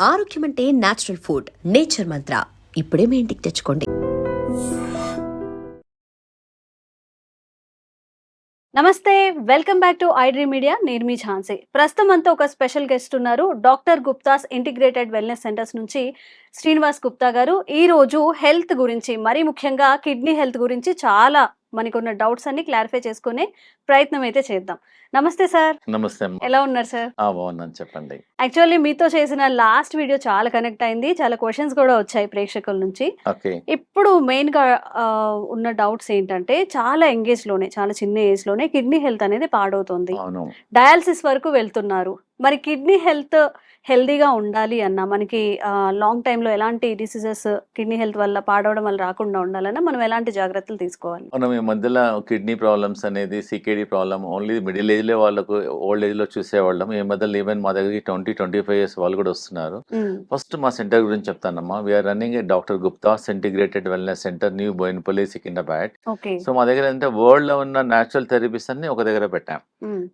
ఆరోగ్యం అంటే natural food. Nature మంత్ర ఇప్పుడే మీ ఇంటికి తెచ్చుకోండి. నమస్తే, welcome back to iDream media. నేను మీ ఝాన్సీ. ప్రస్తుతం అంతా ఒక స్పెషల్ గెస్ట్ ఉన్నారు. Doctor Gupta's integrated wellness centres నుంచి శ్రీనివాస్ గుప్తా గారు. ఈ రోజు హెల్త్ గురించి, మరీ ముఖ్యంగా కిడ్నీ హెల్త్ గురించి చాలా మనకున్న డౌట్స్ అన్ని క్లారిఫై చేసుకునే ప్రయత్నం అయితే చేద్దాం. నమస్తే సార్. నమస్తే అమ్మా. ఎలా ఉన్నారు సార్? బాగున్నాను, చెప్పండి. యాక్చువల్లీ మీతో చేసిన లాస్ట్ వీడియో చాలా కనెక్ట్ అయింది, చాలా క్వశ్చన్స్ కూడా వచ్చాయి ప్రేక్షకుల నుంచి. ఓకే. ఇప్పుడు మెయిన్ గా ఉన్న డౌట్స్ ఏంటంటే, చాలా ఎంగేజ్ లోనే, చాలా చిన్న ఏజ్ లోనే కిడ్నీ హెల్త్ అనేది పాడవుతుంది. అవును. డయాలసిస్ వరకు వెళ్తున్నారు. మరి కిడ్నీ హెల్త్ హెల్దీగా ఉండాలి అన్న, మనకి లాంగ్ టైంలో ఎలాంటి డిసీజెస్ కిడ్నీ హెల్త్ వల్ల పాడవడం వల్ల రాకుండా ఉండాలన్నా మనం ఎలాంటి జాగ్రత్తలు తీసుకోవాలి? మనం ఈ మధ్యలో కిడ్నీ ప్రాబ్లమ్స్ అనేది CKD problem only middle age లో వాళ్ళకు, ఓల్డ్ ఏజ్ లో చూసేవాళ్ళం. ఈ మధ్యలో ఈవెన్ మా దగ్గరికి 20-25 ఇయర్స్ వాళ్ళు కూడా వస్తున్నారు. ఫస్ట్ మా సెంటర్ గురించి చెప్తానమ్మా. We are running a doctor Gupta's integrated wellness centre, new Boinapalli, Secunderabad. So మా దగ్గర అంటే వరల్డ్ లో ఉన్న న్యాచురల్ థెరపీస్ అన్ని ఒక దగ్గర పెట్టాం.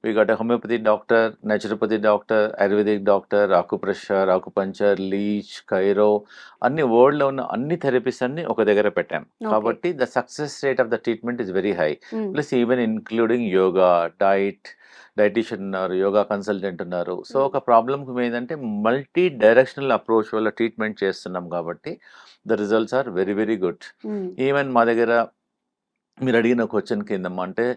We got homeopathy doctor, naturopathy doctor, ayurvedic doctor, acupressure, acupuncture, leech, chiro, అన్ని వరల్డ్ లో ఉన్న అన్ని థెరపీస్ అన్ని ఒక దగ్గర పెట్టాం. కాబట్టి the success rate of the treatment is very high. Plus even including yoga, dietician ఉన్నారు, యోగా కన్సల్టెంట్ ఉన్నారు. సో ఒక ప్రాబ్లమ్కి ఏంటంటే మల్టీ డైరెక్షనల్ అప్రోచ్ వల్ల ట్రీట్మెంట్ చేస్తున్నాం కాబట్టి the results are very very good. Even మా దగ్గర మీరు అడిగిన క్వశ్చన్ కిందమ్మా, అంటే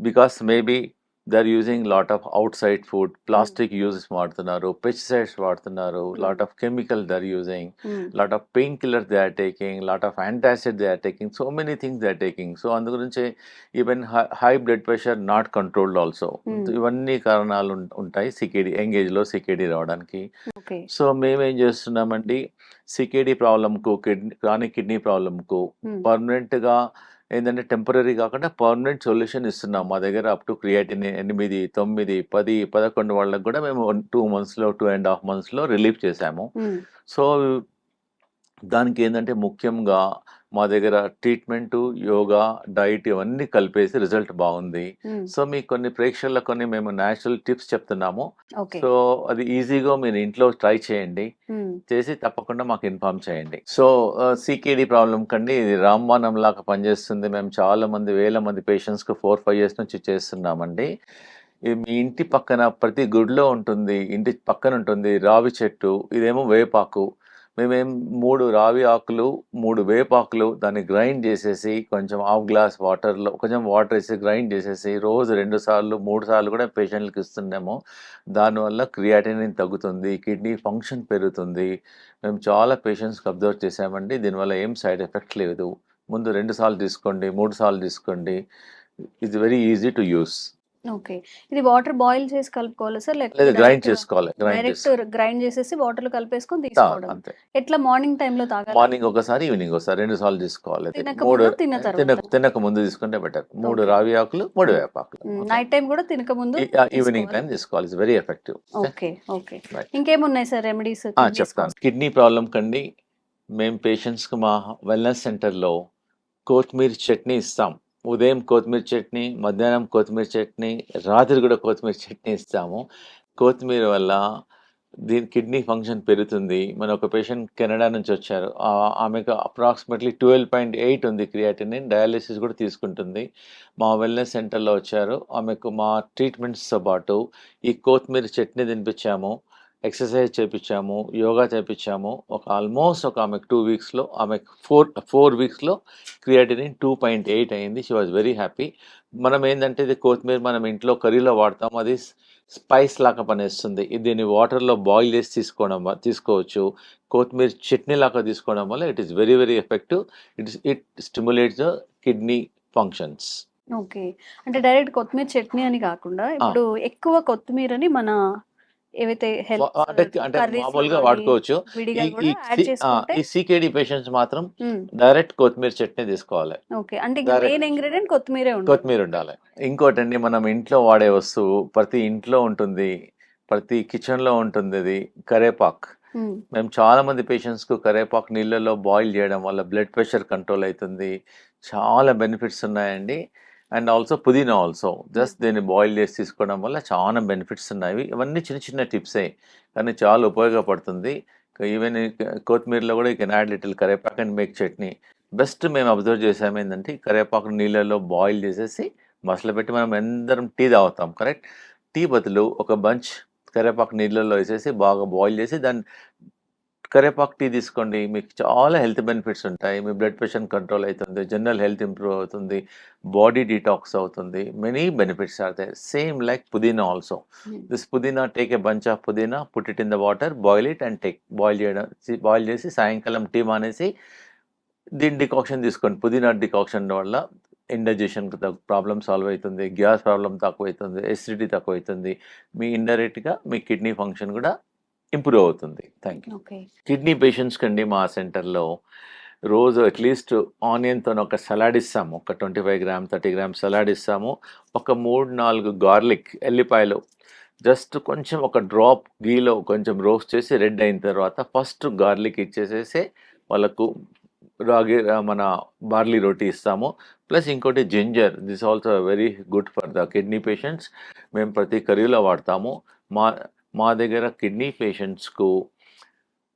because maybe they are using lot of outside food, plastic uses వాడుతున్నారు, పెస్టిసైడ్స్ వాడుతున్నారు, lot of chemical they are using, lot of pain killers they are taking, lot of antacid they are taking, so many things they are taking. So అందు గురించి even high blood pressure not controlled also. ఇవన్నీ కారణాలు ఉంటాయి CKD ఎంగేజ్లో CKD రావడానికి. So మేమేం చేస్తున్నామండి, CKD ప్రాబ్లంకు, క్రానిక్ కిడ్నీ ప్రాబ్లంకు పర్మనెంట్గా ఏంటంటే టెంపరీ కాకుండా పర్మనెంట్ సొల్యూషన్ ఇస్తున్నాం. మా దగ్గర అప్ టు క్రియాటిన్ 8, 9, 10, 11 వాళ్ళకి కూడా మేము 2 monthsలో 2.5 monthsలో రిలీఫ్ చేశాము. సో దానికి ఏంటంటే ముఖ్యంగా మా దగ్గర ట్రీట్మెంట్, యోగా, డైట్ ఇవన్నీ కలిపేసి రిజల్ట్ బాగుంది. సో మీకు కొన్ని ప్రేక్షకులకు కొన్ని మేము న్యాచురల్ టిప్స్ చెప్తున్నాము. సో అది ఈజీగా మీరు ఇంట్లో ట్రై చేయండి, చేసి తప్పకుండా మాకు ఇన్ఫార్మ్ చేయండి. సో సికేడి ప్రాబ్లం కండి ఇది రామ్బాణం లాగా పనిచేస్తుంది. మేము చాలా మంది, వేల మంది పేషెంట్స్కి 4-5 years నుంచి చేస్తున్నామండి. మీ ఇంటి పక్కన ప్రతి గుడిలో ఉంటుంది, ఇంటి పక్కన ఉంటుంది రావి చెట్టు. ఇదేమో వేపాకు. మేమేం 3 రావి ఆకులు, 3 వేపాకులు దాన్ని గ్రైండ్ చేసేసి కొంచెం హాఫ్ గ్లాస్ వాటర్లో కొంచెం వాటర్ వేసి గ్రైండ్ చేసేసి రోజు 2 సార్లు 3 సార్లు కూడా పేషెంట్లకు ఇస్తున్నాము. దానివల్ల క్రియాటినిన్ తగ్గుతుంది, కిడ్నీ ఫంక్షన్ పెరుగుతుంది. మేము చాలా పేషెంట్స్కి అబ్జర్వ్ చేసామండి. దీనివల్ల ఏం సైడ్ ఎఫెక్ట్ లేదు. ముందు 2 సార్లు తీసుకోండి, 3 సార్లు తీసుకోండి. It's very easy to use. Okay. ఇది వాటర్ బాయిల్ చేసి కలుపుకోవాలా సార్? లేదా గ్రైండ్ చేసుకోవాలి. డైరెక్ట్ గ్రైండ్ చేసేసి వాటర్ లో కలిపేసుకొని తీసుకోవడం. అంతే. ఎట్లా మార్నింగ్ టైంలో తాగాలి? మార్నింగ్ ఒకసారి, ఈవినింగ్ ఒకసారి, 2 సార్లు తీసుకోవాలి. తినక ముందు తీసుకుంటే బెటర్. 3 రావి ఆకులు, 3 వేపాకులు. నైట్ టైం కూడా తినక ముందు, ఈవినింగ్ టైం తీసుకోవాలి. It's very effective. ఓకే. ఇంకేమున్నాయి సార్ రెమెడీస్? చెప్తాను. కిడ్నీ ప్రాబ్లం కండి మేము పేషెంట్స్కి మా వెల్నెస్ సెంటర్లో కొత్తిమీర చట్నీ ఇస్తాం. ఉదయం కొత్తిమీర చట్నీ, మధ్యాహ్నం కొత్తిమీర చట్నీ, రాత్రి కూడా కొత్తిమీర చట్నీ ఇస్తాము. కొత్తిమీర వల్ల దీని కిడ్నీ ఫంక్షన్ పెరుగుతుంది. మన ఒక పేషెంట్ కెనడా నుంచి వచ్చారు. ఆమెకు అప్రాక్సిమేట్లీ 12.8 ఉంది క్రియాటినిన్. డయాలిసిస్ కూడా తీసుకుంటుంది. మా వెల్నెస్ సెంటర్లో వచ్చారు. ఆమెకు మా ట్రీట్మెంట్స్తో పాటు ఈ కొత్తిమీర చట్నీ తినిపించాము, ఎక్సర్సైజ్ చేయించాము, యోగా చేయించాము. ఆల్మోస్ట్ ఆమెకు 2 weeksలో, ఆమెకు 4 weeksలో క్రియాటినిన్ 2.8 అయింది. She was very happy. మనం ఏంటంటే ఇది కొత్తిమీర మనం ఇంట్లో కర్రీలో వాడతాం, అది స్పైస్ లాగా పనిస్తుంది. దీన్ని వాటర్లో బాయిల్ చేసి తీసుకోవచ్చు. కొత్తిమీర చట్నీ లాగా తీసుకోవడం వల్ల it is very very effective. It stimulates the kidney functions. Okay. అంటే డైరెక్ట్ కొత్తిమీర చట్నీ అని కాకుండా ఇప్పుడు ఎక్కువ కొత్తిమీరని మన ఏవైతే అంటే మామూలుగా వాడుకోవచ్చు. ఈ సికేడి పేషెంట్స్ మాత్రం డైరెక్ట్ కొత్తిమీర చట్నీ తీసుకోవాలి. కొత్తిమీర ఉండాలి. ఇంకోటండి, మనం ఇంట్లో వాడే వస్తువు ప్రతి ఇంట్లో ఉంటుంది, ప్రతి కిచెన్ లో ఉంటుంది, అది కరేపాక్. మేము చాలా మంది పేషెంట్స్కు కరేపాకు నీళ్ళలో బాయిల్ చేయడం వల్ల బ్లడ్ ప్రెషర్ కంట్రోల్ అవుతుంది. చాలా బెనిఫిట్స్ ఉన్నాయండి. అండ్ ఆల్సో పుదీనా ఆల్సో జస్ట్ దీన్ని బాయిల్ చేసి తీసుకోవడం వల్ల చాలా బెనిఫిట్స్ ఉన్నాయి. ఇవన్నీ చిన్న చిన్న టిప్సే కానీ చాలా ఉపయోగపడుతుంది. ఈవెన్ కొత్తిమీరలో కూడా you can add little karepak and make chutney. Best మేము అబ్జర్వ్ చేసాము ఏంటంటే, కరేపాకు నీళ్ళలో బాయిల్ చేసేసి మసలబెట్టి మనం అందరం టీ తాగుతాం కరెక్ట్. టీ బదులు ఒక బంచ్ కరేపాకు నీళ్ళలో వేసేసి బాగా బాయిల్ చేసి దాన్ని కరేపాకు టీ తీసుకోండి. మీకు చాలా హెల్త్ బెనిఫిట్స్ ఉంటాయి. మీ బ్లడ్ ప్రెషర్ కంట్రోల్ అవుతుంది, జనరల్ హెల్త్ ఇంప్రూవ్ అవుతుంది, బాడీ డీటాక్స్ అవుతుంది. Many benefits are there. Same like pudina also. This pudina, take a bunch of pudina, put it in the water, boil it and take. Boil చేసి సాయంకాలం tea మానేసి దీని decoction తీసుకోండి. పుదీనా decoction వల్ల ఇండైజెషన్ ప్రాబ్లమ్ సాల్వ్ అవుతుంది, గ్యాస్ ప్రాబ్లం తక్కువ అవుతుంది, ఎసిడిటీ తక్కువ అవుతుంది. మీ ఇండైరెక్ట్గా మీ కిడ్నీ ఫంక్షన్ కూడా ఇంప్రూవ్ అవుతుంది. Thank you. Okay. Kidney patients కండి మా సెంటర్లో రోజు అట్లీస్ట్ ఆనియన్తో ఒక సలాడ్ ఇస్తాము. ఒక 25 గ్రామ్ 30 గ్రామ్ సలాడ్ ఇస్తాము. ఒక 3-4 గార్లిక్ ఎల్లిపాయలు జస్ట్ కొంచెం ఒక డ్రాప్ గీలో కొంచెం రోస్ట్ చేసి రెడ్ అయిన తర్వాత ఫస్ట్ గార్లిక్ ఇచ్చేసేసి వాళ్ళకు మన బార్లీ రోటీ ఇస్తాము. ప్లస్ ఇంకోటి ginger, this also very good for the kidney patients. మేము ప్రతి కర్రీలో వాడతాము. మా దగ్గర కిడ్నీ పేషెంట్స్కు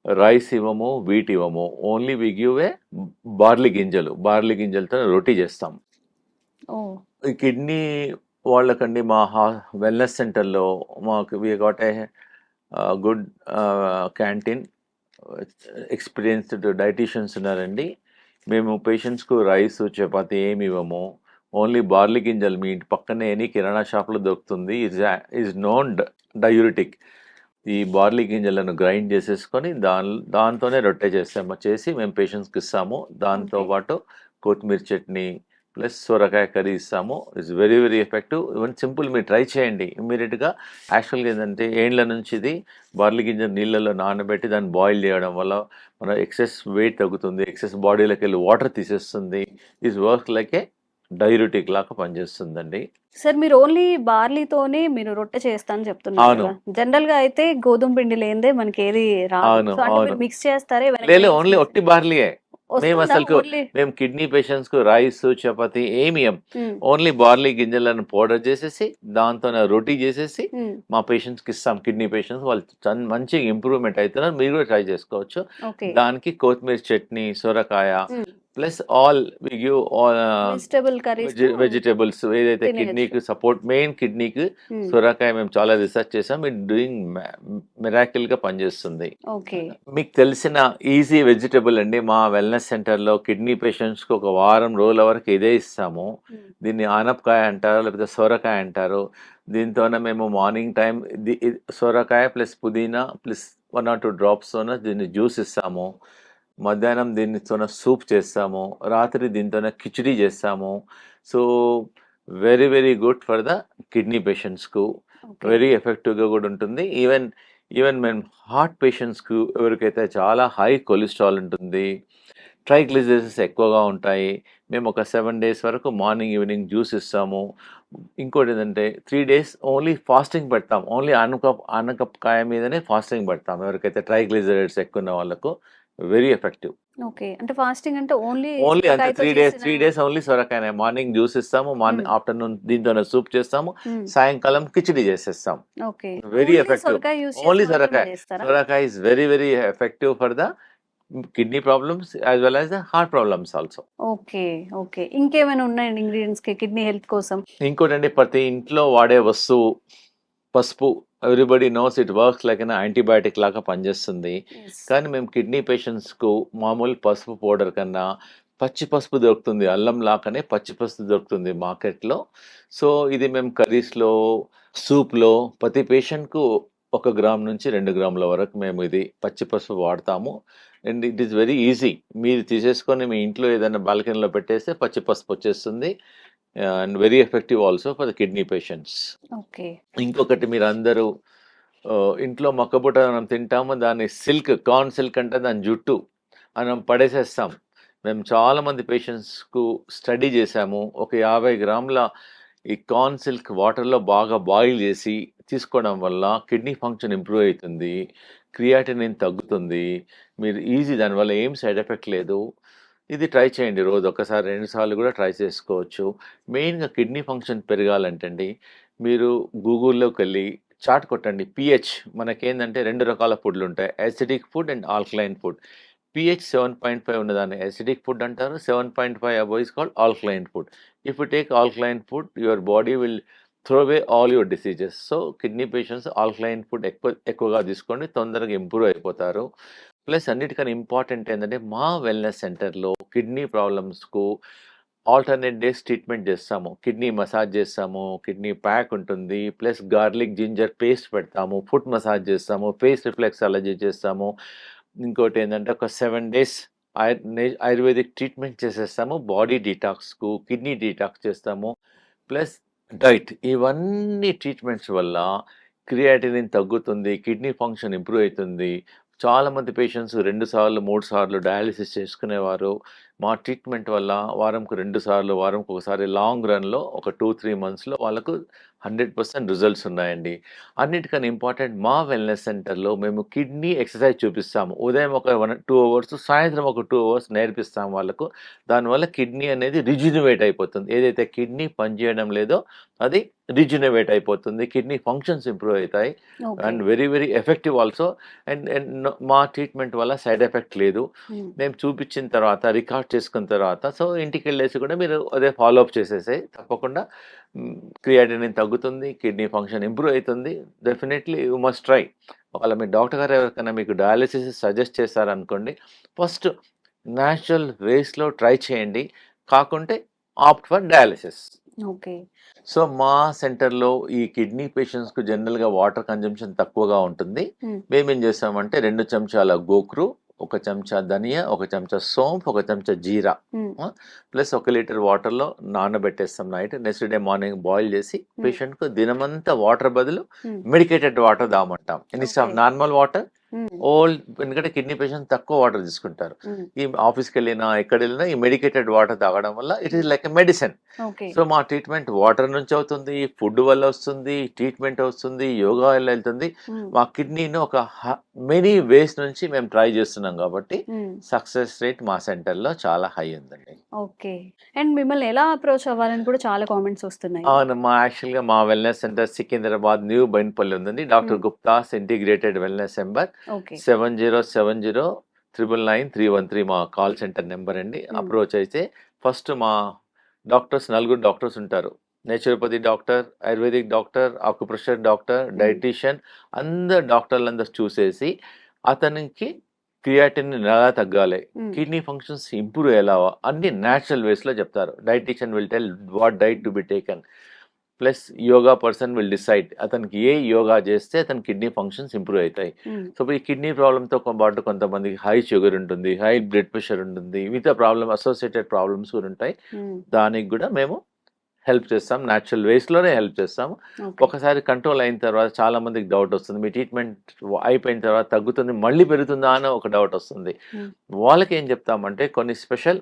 రైస్ ఇవ్వము, వీట్ ఇవ్వము. Only we give a barley గింజలతో రొటీ చేస్తాం. ఈ కిడ్నీ వాళ్ళకండి మా వెల్నెస్ సెంటర్లో మాకు we got a good canteen, experienced dieticians ఉన్నారండి. మేము పేషెంట్స్కు రైస్ చపాతి ఏమి ఇవ్వము. ఓన్లీ బార్లీ గింజలు మీ ఇంటి పక్కనే ఎనీ కిరాణా షాప్లో దొరుకుతుంది. Is known diuretic. ఈ బార్లీ గింజలను గ్రైండ్ చేసేసుకొని దాంతోనే రొట్టె చేసి మేము పేషెంట్స్కి ఇస్తాము. దాంతోపాటు కొత్తిమీర చట్నీ ప్లస్ సొరకాయ కర్రీ ఇస్తాము. It's very very effective. Even simple, మీరు ట్రై చేయండి ఇమ్మీడియట్గా. యాక్చువల్గా ఏంటంటే ఏండ్ల నుంచి ఇది బార్లీ గింజ నీళ్ళలో నానబెట్టి దాన్ని బాయిల్ చేయడం వల్ల మన ఎక్సెస్ వెయిట్ తగ్గుతుంది, ఎక్సెస్ బాడీలోకి వెళ్ళి వాటర్ తీసేస్తుంది. Is work like a diuretic లాగా పనిచేస్తుందండి. సార్, మీరు ఓన్లీ బార్లీతోనే మీరు రొట్టె చేస్తా అని చెప్తున్నారు అవును. కదా. జనరల్ గా అయితే గోధుమ పిండి లేనిదే మనకి ఏది రాదు. అవును, సో అంటే అవును. మీరు మిక్స్ చేస్తారా? లేదు, ఓన్లీ ఒట్టి బార్లీయే. మేము వస్తుందా అసలుకు ఓన్లీ? మేము కిడ్నీ పేషెంట్స్కు రైస్ చపాతి ఏమి ఇయ్యం. ఓన్లీ బార్లీ గింజలను పౌడర్ చేసేసి దాంతో రొటీ చేసేసి మా పేషెంట్స్కి ఇస్తాం. కిడ్నీ పేషెంట్స్ వాళ్ళు మంచిగా ఇంప్రూవ్మెంట్ అవుతున్నారు. మీరు కూడా ట్రై చేసుకోవచ్చు. ఓకే. దానికి కొత్తిమీర చట్నీ, సొరకాయ plus all we give all vegetable curries vegetables ఏదైతే తినేయచ్చు. కిడ్నీకి సపోర్ట్, మెయిన్ కిడ్నీకి సొరకాయ మేము చాలా రీసెర్చ్ చేసాం. ఇట్ డూయింగ్ మిరాకిల్ గా పనిచేస్తుంది. ఓకే. మీకు తెలిసిన ఈజీ వెజిటబుల్ అండి. మా వెల్నెస్ సెంటర్లో కిడ్నీ పేషెంట్స్కి ఒక వారం రోజుల వరకు ఇదే ఇస్తాము. దీన్ని ఆనపకాయ అంటారు, లేకపోతే సొరకాయ అంటారు. దీంతోనే మేము మార్నింగ్ టైం సొరకాయ ప్లస్ పుదీనా ప్లస్ 1 or 2 డ్రాప్స్ దీన్ని జ్యూస్ ఇస్తాము. మధ్యాహ్నం దీనితోనే సూప్ చేస్తాము. రాత్రి దీంతోనే కిచిడి చేస్తాము. So very very good for the kidney పేషెంట్స్కు. వెరీ ఎఫెక్టివ్గా కూడా ఉంటుంది. ఈవెన్ మేము హార్ట్ పేషెంట్స్కు ఎవరికైతే చాలా హై కొలెస్ట్రాల్ ఉంటుంది, ట్రైగ్లిజరైడ్స్ ఎక్కువగా ఉంటాయి, మేము ఒక 7 days వరకు మార్నింగ్ ఈవినింగ్ జ్యూస్ ఇస్తాము. ఇంకోటి ఏంటంటే 3 days ఓన్లీ ఫాస్టింగ్ పెడతాం. ఓన్లీ ఆనపకాయ మీదనే ఫాస్టింగ్ పెడతాం ఎవరికైతే ట్రైగ్లిజరైడ్స్ ఎక్కువ ఉన్న వాళ్ళకు. Very effective. ఓకే. అంటే ఫాస్టింగ్ అంటే ఓన్లీ అంతే 3 days ఓన్లీ సొరకాయ. మార్నింగ్ జ్యూస్ ఇస్తాము, మార్నింగ్ ఆఫ్టర్నూన్ దీంతోనే సూప్ చేస్తాము, సాయంకాలం కిచిడి చేసేస్తాం. ఓకే. Very effective. ఓన్లీ సొరకాయ is very very effective for the kidney problems as well as the heart problems also. Okay. Okay. ఇంకేమైనా ఉన్నాయండి ఇంగ్రీడియంట్స్ కి కిడ్నీ హెల్త్ కోసం? ఇంకోటండి, ప్రతి ఇంట్లో వాడే వస్తువు పసుపు. Everybody knows it works like antibiotic లాగా పనిచేస్తుంది. కానీ మేము కిడ్నీ పేషెంట్స్కు మామూలు పసుపు పౌడర్ కన్నా పచ్చి పసుపు దొరుకుతుంది. అల్లం లాగానే పచ్చి పసుపు దొరుకుతుంది మార్కెట్లో. సో ఇది మేము కర్రీస్లో, సూప్లో ప్రతి పేషెంట్కు 1 గ్రామ్ నుంచి 2 గ్రాముల వరకు మేము ఇది పచ్చి పసుపు వాడతాము. And it is very easy. మీరు తీసేసుకొని మీ ఇంట్లో ఏదైనా బాల్కనీలో పెట్టేస్తే పచ్చి పసుపు వచ్చేస్తుంది. And very effective also for the kidney patients. Okay. ఇంకొకటి, మీరు అందరూ ఇంట్లో మొక్కబుట్ట మనం తింటాము, దాన్ని కార్న్ సిల్క్ అంటే దాని జుట్టు మనం పడేసేస్తాం. మేము చాలామంది పేషెంట్స్కు స్టడీ చేశాము. ఒక 50 గ్రాముల ఈ కార్న్ సిల్క్ వాటర్లో బాగా బాయిల్ చేసి తీసుకోవడం వల్ల కిడ్నీ ఫంక్షన్ ఇంప్రూవ్ అవుతుంది, క్రియాటినిన్ తగ్గుతుంది. మీరు ఈజీ, దానివల్ల ఏం సైడ్ ఎఫెక్ట్ లేదు. ఇది ట్రై చేయండి. రోజు ఒకసారి 2 సార్లు కూడా ట్రై చేసుకోవచ్చు. మెయిన్గా కిడ్నీ ఫంక్షన్ పెరగాలంటే అండి, మీరు గూగుల్లోకి వెళ్ళి చార్ట్ కొట్టండి పిహెచ్. మనకేందంటే 2 రకాల ఫుడ్లు ఉంటాయి, acidic food and alkaline food. PH 7.5 ఉన్నదాన్ని యాసిడిక్ ఫుడ్ అంటారు, 7.5 above is called alkaline food. If you take alkaline food your body will throw away all your diseases. So kidney patients alkaline food ఎక్కువగా తీసుకోండి, తొందరగా improve అయిపోతారు. Plus అన్నిటికన్నా important ఏంటంటే మా wellness సెంటర్లో కిడ్నీ ప్రాబ్లమ్స్కు ఆల్టర్నేట్ డేస్ ట్రీట్మెంట్ చేస్తాము. Kidney massage చేస్తాము, కిడ్నీ ప్యాక్ ఉంటుంది, ప్లస్ గార్లిక్ జింజర్ పేస్ట్ పెడతాము, ఫుట్ మసాజ్ చేస్తాము, ఫేస్ రిఫ్లెక్సాలజీ చేస్తాము. ఇంకోటి ఏంటంటే ఒక 7 days ఆయుర్వేదిక్ ట్రీట్మెంట్ చేసేస్తాము. బాడీ డీటాక్స్కు, కిడ్నీ డీటాక్స్ చేస్తాము, ప్లస్ డైట్. ఇవన్నీ ట్రీట్మెంట్స్ వల్ల క్రియాటినిన్ తగ్గుతుంది, కిడ్నీ ఫంక్షన్ ఇంప్రూవ్ అవుతుంది. చాలామంది పేషెంట్స్ 2 సార్లు 3 సార్లు డయాలిసిస్ చేసుకునేవారు. మా ట్రీట్మెంట్ వల్ల వారంకు 2 సార్లు, వారంకి ఒకసారి లాంగ్ రన్‌లో ఒక 2-3 మంత్స్‌లో వాళ్ళకు 100% రిజల్ట్స్ ఉన్నాయండి. అన్నిటికన్నా ఇంపార్టెంట్ మా వెల్నెస్ సెంటర్‌లో మేము కిడ్నీ ఎక్సర్సైజ్ చూపిస్తాము. ఉదయం ఒక 2 అవర్స్, సాయంత్రం ఒక 2 అవర్స్ నేర్పిస్తాం వాళ్ళకు. దానివల్ల కిడ్నీ అనేది రిజ్యునవేట్ అయిపోతుంది. ఏదైతే కిడ్నీ పనిచేయడం లేదో అది రిజ్యునవేట్ అయిపోతుంది. కిడ్నీ ఫంక్షన్స్ ఇంప్రూవ్ అవుతాయి okay. And very very effective also. And మా ట్రీట్మెంట్ వల్ల సైడ్ ఎఫెక్ట్ లేదు. మేము చూపించిన తర్వాత రికార్డ్ చేసుకున్న తర్వాత సో ఇంటికి వెళ్ళేసి కూడా మీరు అదే ఫాలో అప్ చేసేసి తప్పకుండా క్రియాటినిన్ తగ్గుతుంది, కిడ్నీ ఫంక్షన్ ఇంప్రూవ్ అవుతుంది. Definitely you must try. ఒకవేళ మీ డాక్టర్ గారు ఎవరికైనా మీకు డయాలిసిస్ సజెస్ట్ చేశారనుకోండి, ఫస్ట్ న్యాచురల్ వేస్లో ట్రై చేయండి, కాకుంటే opt for dialysis. Okay. So మా సెంటర్లో ఈ కిడ్నీ పేషెంట్స్కు జనరల్గా వాటర్ కన్జంప్షన్ తక్కువగా ఉంటుంది. మేమేం చేస్తామంటే 2 చెంచాల గోక్రు, 1 చెంచా ధనియా, 1 చెంచా సోంపు, 1 చెంచా జీరా ప్లస్ 1 లీటర్ వాటర్లో నానబెట్టేస్తాం night. Next day morning boil చేసి పేషెంట్కు దినమంతా వాటర్ బదులు మెడికేటెడ్ వాటర్ దామంటాం ఇన్స్టెడ్ ఆఫ్ నార్మల్ వాటర్. ఎందుకంటే కిడ్నీ పేషెంట్స్ తక్కువ వాటర్ తీసుకుంటారు. ఈ ఆఫీస్కి వెళ్ళినా ఎక్కడ వెళ్ళినా ఈ మెడికేటెడ్ వాటర్ తాగడం వల్ల it is like a medicine. So మా ట్రీట్మెంట్ వాటర్ నుంచి అవుతుంది, ఫుడ్ వల్ల వస్తుంది, ట్రీట్మెంట్ వస్తుంది, యోగా వల్ల వెళ్తుంది. మా కిడ్నీని ఒక మెనీ వేస్ నుంచి మేము ట్రై చేస్తున్నాం కాబట్టి సక్సెస్ రేట్ మా సెంటర్లో చాలా హై ఉందండి. ఓకే. అండ్ మిమ్మల్ని ఎలా అప్రోచ్ అవ్వాలని కూడా చాలా కామెంట్స్ వస్తున్నాయి. అవును, యాక్చువల్గా మా wellness centre Secunderabad new Boinapalli ఉందండి. Doctor Gupta's integrated wellness number okay. 7070-999-313 మా కాల్ సెంటర్ నెంబర్ అండి. అప్రోచ్ అయితే ఫస్ట్ మా డాక్టర్స్ 4 డాక్టర్స్ ఉంటారు. Naturopathy doctor, ayurvedic doctor, acupressure doctor, dietitian, అందరు డాక్టర్లందరూ చూసేసి అతనికి క్రియాటినిన్ ఎలా తగ్గాలి, కిడ్నీ ఫంక్షన్స్ ఇంప్రూవ్ ఎలా అన్ని న్యాచురల్ వేస్లో చెప్తారు. Dietician will tell what diet to be taken, plus yoga person will decide అతనికి ఏ యోగా చేస్తే అతని కిడ్నీ ఫంక్షన్స్ ఇంప్రూవ్ అవుతాయి. సో ఈ కిడ్నీ ప్రాబ్లంతో పాటు కొంతమందికి హై షుగర్ ఉంటుంది, హై బ్లడ్ ప్రెషర్ ఉంటుంది, మిగతా ప్రాబ్లమ్ అసోసియేటెడ్ ప్రాబ్లమ్స్ కూడా ఉంటాయి. దానికి కూడా మేము హెల్ప్ చేస్తాం, న్యాచురల్ వేస్లోనే హెల్ప్ చేస్తాము. ఒకసారి కంట్రోల్ అయిన తర్వాత చాలా మందికి డౌట్ వస్తుంది, మీ ట్రీట్మెంట్ అయిపోయిన తర్వాత తగ్గుతుంది మళ్ళీ పెరుగుతుందా అని ఒక డౌట్ వస్తుంది. వాళ్ళకి ఏం చెప్తామంటే కొన్ని స్పెషల్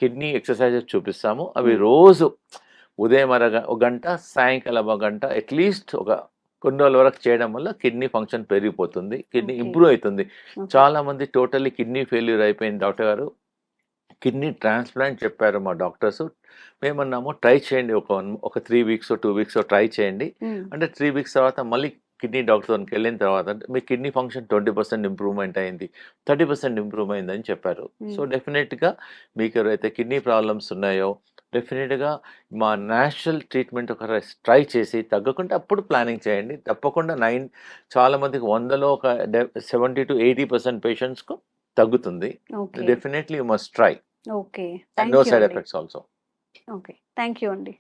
కిడ్నీ ఎక్సర్సైజెస్ చూపిస్తాము. అవి రోజు ఉదయం ఒక గంట, సాయంకాలం 1 గంట అట్లీస్ట్ ఒక కొన్ని రోజుల వరకు చేయడం వల్ల కిడ్నీ ఫంక్షన్ పెరిగిపోతుంది, కిడ్నీ ఇంప్రూవ్ అవుతుంది. చాలా మంది టోటల్లీ కిడ్నీ ఫెయిల్యూర్ అయిపోయింది డాక్టర్ గారు, కిడ్నీ ట్రాన్స్ప్లాంట్ చెప్పారు మా డాక్టర్స్. మేమన్నాము ట్రై చేయండి, ఒక 3 weeks 2 weeks ట్రై చేయండి. అంటే 3 weeks తర్వాత మళ్ళీ కిడ్నీ డాక్టర్కి వెళ్ళిన తర్వాత మీ కిడ్నీ ఫంక్షన్ 20% ఇంప్రూవ్మెంట్ అయింది, 30% ఇంప్రూవ్ అయిందని చెప్పారు. సో డెఫినెట్గా మీకు ఎవరైతే కిడ్నీ ప్రాబ్లమ్స్ ఉన్నాయో డెఫినెట్గా మా న్యాచురల్ ట్రీట్మెంట్ ఒక ట్రై చేసి తగ్గకుండా అప్పుడు ప్లానింగ్ చేయండి. తప్పకుండా చాలామందికి 100లో ఒక 70-80% పేషెంట్స్కు తగ్గుతుంది. Definitely you must try. Okay. No side effects also. Okay. Thank you అండి.